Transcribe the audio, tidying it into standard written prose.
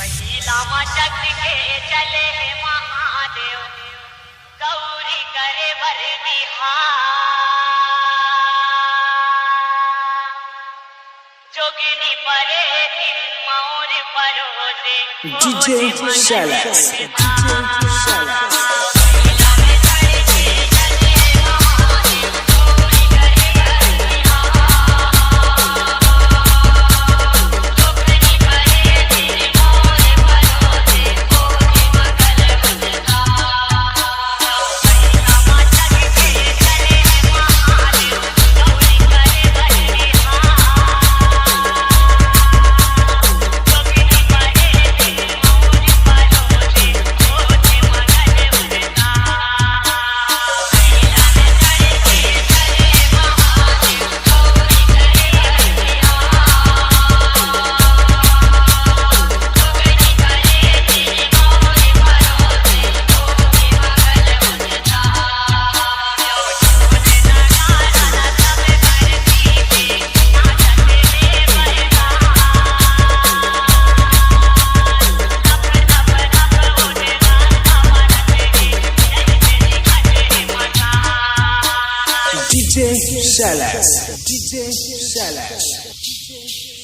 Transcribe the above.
लामा जग के चले महादेव गौरी करे वर बिहार जोगिनी परे दिन मोर परोसे DJ Shalaz. DJ Shalaz. DJ Shalaz.